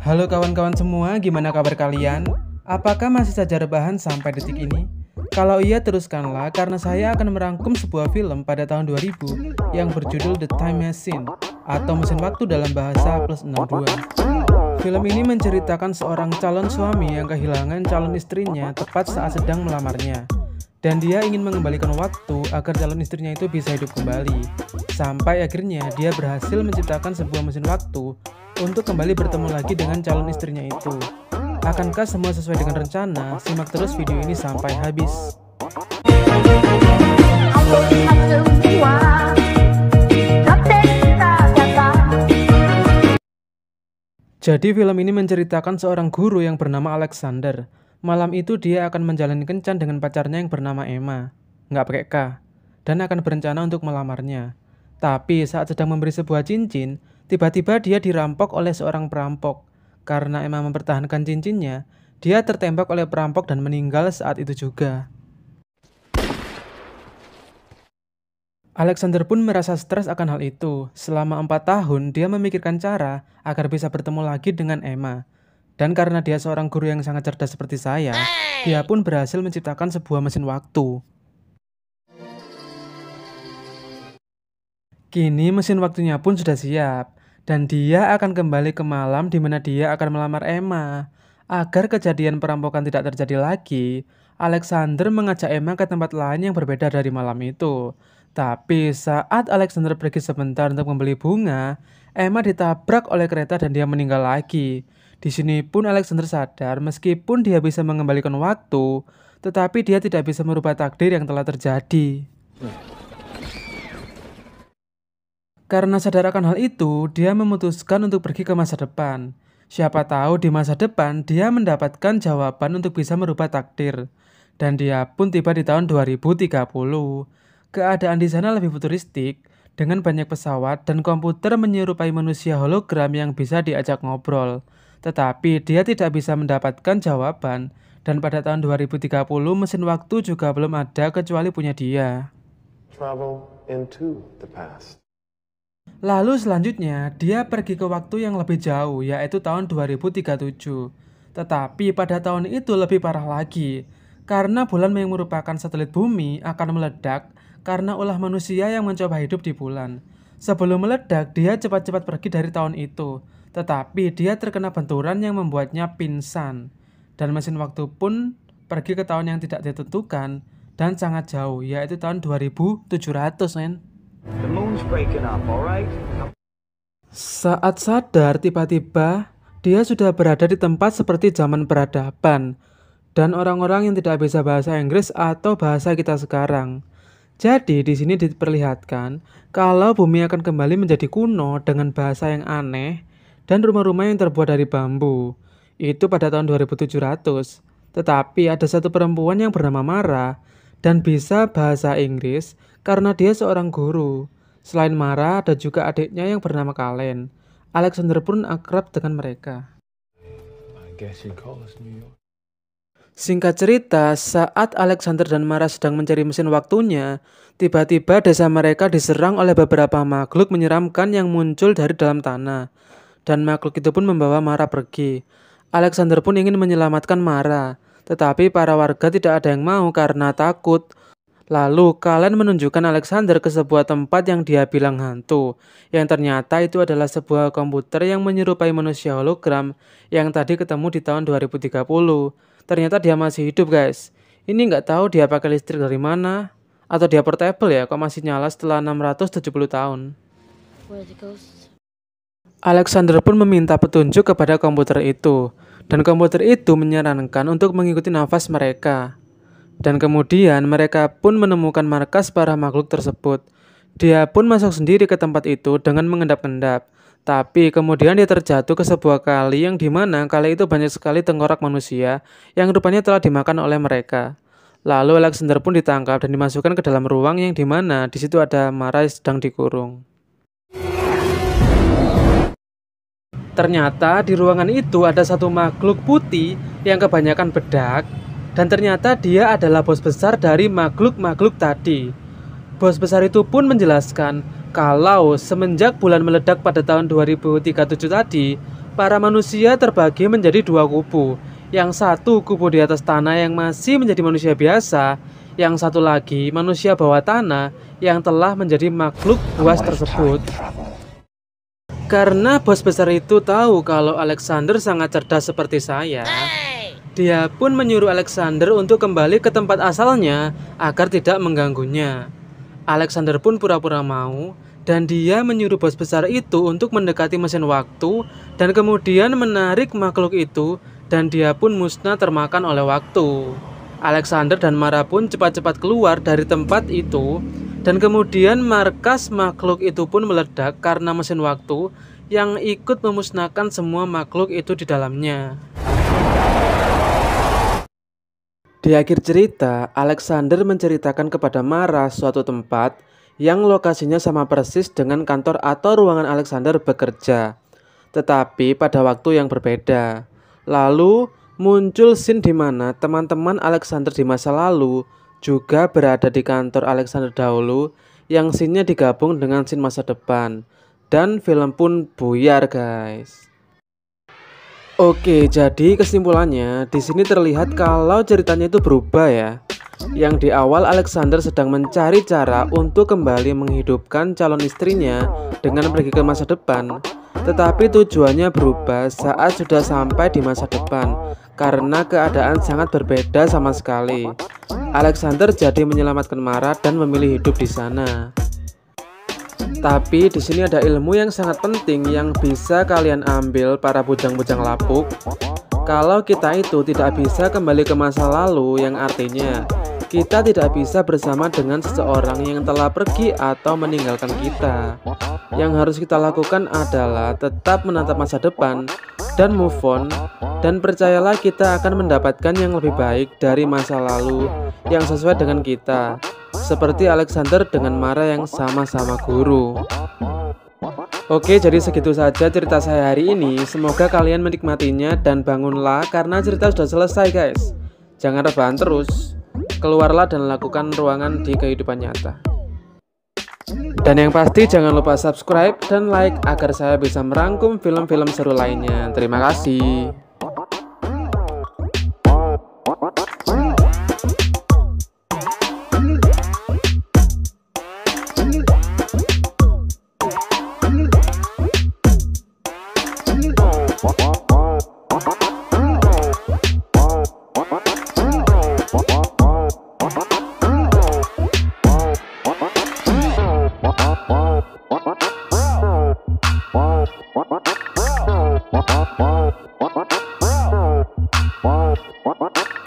Halo kawan-kawan semua, gimana kabar kalian? Apakah masih saja rebahan sampai detik ini? Kalau iya teruskanlah karena saya akan merangkum sebuah film pada tahun 2000 yang berjudul The Time Machine atau mesin waktu dalam bahasa +62. Film ini menceritakan seorang calon suami yang kehilangan calon istrinya tepat saat sedang melamarnya. Dan dia ingin mengembalikan waktu agar calon istrinya itu bisa hidup kembali. Sampai akhirnya dia berhasil menciptakan sebuah mesin waktu untuk kembali bertemu lagi dengan calon istrinya itu. Akankah semua sesuai dengan rencana? Simak terus video ini sampai habis. Jadi film ini menceritakan seorang guru yang bernama Alexander. Malam itu dia akan menjalani kencan dengan pacarnya yang bernama Emma, nggak pakai K, dan akan berencana untuk melamarnya. Tapi saat sedang memberi sebuah cincin, tiba-tiba dia dirampok oleh seorang perampok. Karena Emma mempertahankan cincinnya, dia tertembak oleh perampok dan meninggal saat itu juga. Alexander pun merasa stres akan hal itu. Selama 4 tahun, dia memikirkan cara agar bisa bertemu lagi dengan Emma. Dan karena dia seorang guru yang sangat cerdas seperti saya, dia pun berhasil menciptakan sebuah mesin waktu. Kini mesin waktunya pun sudah siap, dan dia akan kembali ke malam di mana dia akan melamar Emma. Agar kejadian perampokan tidak terjadi lagi, Alexander mengajak Emma ke tempat lain yang berbeda dari malam itu. Tapi saat Alexander pergi sebentar untuk membeli bunga, Emma ditabrak oleh kereta dan dia meninggal lagi. Di sini pun Alexander sadar meskipun dia bisa mengembalikan waktu, tetapi dia tidak bisa merubah takdir yang telah terjadi. Karena sadar akan hal itu, dia memutuskan untuk pergi ke masa depan. Siapa tahu di masa depan dia mendapatkan jawaban untuk bisa merubah takdir. Dan dia pun tiba di tahun 2030. Keadaan di sana lebih futuristik, dengan banyak pesawat dan komputer menyerupai manusia hologram yang bisa diajak ngobrol. Tetapi dia tidak bisa mendapatkan jawaban, dan pada tahun 2030 mesin waktu juga belum ada kecuali punya dia. Travel into the past. Lalu selanjutnya, dia pergi ke waktu yang lebih jauh, yaitu tahun 2037. Tetapi pada tahun itu lebih parah lagi, karena bulan yang merupakan satelit bumi akan meledak karena ulah manusia yang mencoba hidup di bulan. Sebelum meledak, dia cepat-cepat pergi dari tahun itu, tetapi dia terkena benturan yang membuatnya pingsan. Dan mesin waktu pun pergi ke tahun yang tidak ditentukan dan sangat jauh, yaitu tahun 2700, men. The moon's breaking up, alright? Saat sadar, tiba-tiba dia sudah berada di tempat seperti zaman peradaban dan orang-orang yang tidak bisa bahasa Inggris atau bahasa kita sekarang. Jadi di sini diperlihatkan kalau bumi akan kembali menjadi kuno dengan bahasa yang aneh dan rumah-rumah yang terbuat dari bambu. Itu pada tahun 2700. Tetapi ada satu perempuan yang bernama Mara dan bisa bahasa Inggris karena dia seorang guru. Selain Mara, ada juga adiknya yang bernama Kalen. Alexander pun akrab dengan mereka. Singkat cerita, saat Alexander dan Mara sedang mencari mesin waktunya, tiba-tiba desa mereka diserang oleh beberapa makhluk menyeramkan yang muncul dari dalam tanah. Dan makhluk itu pun membawa Mara pergi. Alexander pun ingin menyelamatkan Mara, tetapi para warga tidak ada yang mau karena takut. Lalu kalian menunjukkan Alexander ke sebuah tempat yang dia bilang hantu, yang ternyata itu adalah sebuah komputer yang menyerupai manusia hologram yang tadi ketemu di tahun 2030. Ternyata dia masih hidup, guys. Ini nggak tahu dia pakai listrik dari mana, atau dia portable ya, kok masih nyala setelah 670 tahun. Alexander pun meminta petunjuk kepada komputer itu, dan komputer itu menyarankan untuk mengikuti nafas mereka. Dan kemudian mereka pun menemukan markas para makhluk tersebut. Dia pun masuk sendiri ke tempat itu dengan mengendap-endap. Tapi kemudian dia terjatuh ke sebuah kali yang dimana kali itu banyak sekali tengkorak manusia yang rupanya telah dimakan oleh mereka. Lalu Alexander pun ditangkap dan dimasukkan ke dalam ruang yang dimana di situ ada Mara sedang dikurung. Ternyata di ruangan itu ada satu makhluk putih yang kebanyakan bedak. Dan ternyata dia adalah bos besar dari makhluk-makhluk tadi. Bos besar itu pun menjelaskan kalau semenjak bulan meledak pada tahun 2037 tadi, Para manusia terbagi menjadi dua kubu. Yang satu kubu di atas tanah yang masih menjadi manusia biasa, yang satu lagi manusia bawah tanah yang telah menjadi makhluk buas tersebut. Karena bos besar itu tahu kalau Alexander sangat cerdas seperti saya, dia pun menyuruh Alexander untuk kembali ke tempat asalnya agar tidak mengganggunya. Alexander pun pura-pura mau, dan dia menyuruh bos besar itu untuk mendekati mesin waktu dan kemudian menarik makhluk itu, dan dia pun musnah termakan oleh waktu. Alexander dan Mara pun cepat-cepat keluar dari tempat itu, dan kemudian markas makhluk itu pun meledak karena mesin waktu yang ikut memusnahkan semua makhluk itu di dalamnya. Di akhir cerita, Alexander menceritakan kepada Mara suatu tempat yang lokasinya sama persis dengan kantor atau ruangan Alexander bekerja, tetapi pada waktu yang berbeda. Lalu muncul scene di mana teman-teman Alexander di masa lalu juga berada di kantor Alexander dahulu, yang scene-nya digabung dengan scene masa depan, dan film pun buyar, guys. Oke, jadi kesimpulannya di sini terlihat kalau ceritanya itu berubah ya. Yang di awal Alexander sedang mencari cara untuk kembali menghidupkan calon istrinya dengan pergi ke masa depan, tetapi tujuannya berubah saat sudah sampai di masa depan karena keadaan sangat berbeda sama sekali. Alexander jadi menyelamatkan Mara dan memilih hidup di sana. Tapi di sini ada ilmu yang sangat penting yang bisa kalian ambil para bujang-bujang lapuk. Kalau kita itu tidak bisa kembali ke masa lalu, yang artinya kita tidak bisa bersama dengan seseorang yang telah pergi atau meninggalkan kita. Yang harus kita lakukan adalah tetap menatap masa depan dan move on, dan percayalah kita akan mendapatkan yang lebih baik dari masa lalu yang sesuai dengan kita, seperti Alexander dengan Mara yang sama-sama guru. Oke, jadi segitu saja cerita saya hari ini. Semoga kalian menikmatinya dan bangunlah karena cerita sudah selesai, guys. Jangan rebahan terus. Keluarlah dan lakukan ruangan di kehidupan nyata. Dan yang pasti jangan lupa subscribe dan like agar saya bisa merangkum film-film seru lainnya. Terima kasih. What?